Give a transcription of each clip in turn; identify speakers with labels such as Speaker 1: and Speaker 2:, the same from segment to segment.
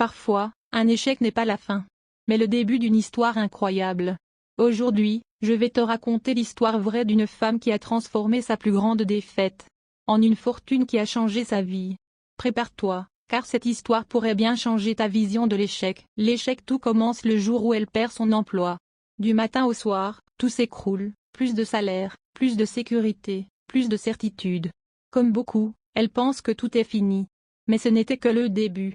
Speaker 1: Parfois, un échec n'est pas la fin, mais le début d'une histoire incroyable. Aujourd'hui, je vais te raconter l'histoire vraie d'une femme qui a transformé sa plus grande défaite en une fortune qui a changé sa vie. Prépare-toi, car cette histoire pourrait bien changer ta vision de l'échec. L'échec, tout commence le jour où elle perd son emploi. Du matin au soir, tout s'écroule, plus de salaire, plus de sécurité, plus de certitude. Comme beaucoup, elle pense que tout est fini. Mais ce n'était que le début.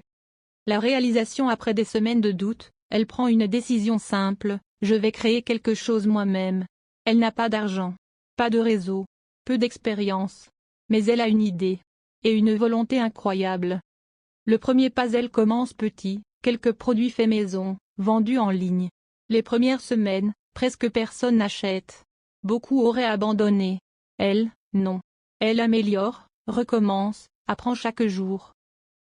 Speaker 1: La réalisation après des semaines de doute, elle prend une décision simple, je vais créer quelque chose moi-même. Elle n'a pas d'argent, pas de réseau, peu d'expérience. Mais elle a une idée. Et une volonté incroyable. Le premier pas, elle commence petit, quelques produits faits maison, vendus en ligne. Les premières semaines, presque personne n'achète. Beaucoup auraient abandonné. Elle, non. Elle améliore, recommence, apprend chaque jour.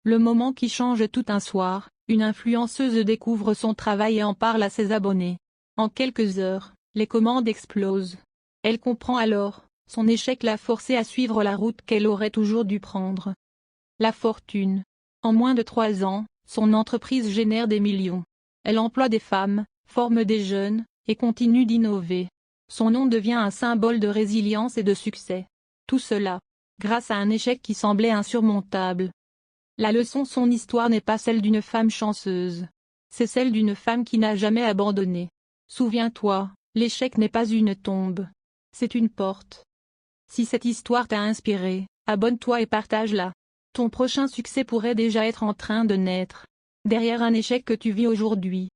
Speaker 1: Le moment qui change tout un soir, une influenceuse découvre son travail et en parle à ses abonnés. En quelques heures, les commandes explosent. Elle comprend alors, son échec l'a forcée à suivre la route qu'elle aurait toujours dû prendre. La fortune. En moins de 3 ans, son entreprise génère des millions. Elle emploie des femmes, forme des jeunes, et continue d'innover. Son nom devient un symbole de résilience et de succès. Tout cela, grâce à un échec qui semblait insurmontable. La leçon, son histoire n'est pas celle d'une femme chanceuse. C'est celle d'une femme qui n'a jamais abandonné. Souviens-toi, l'échec n'est pas une tombe. C'est une porte. Si cette histoire t'a inspiré, abonne-toi et partage-la. Ton prochain succès pourrait déjà être en train de naître. Derrière un échec que tu vis aujourd'hui,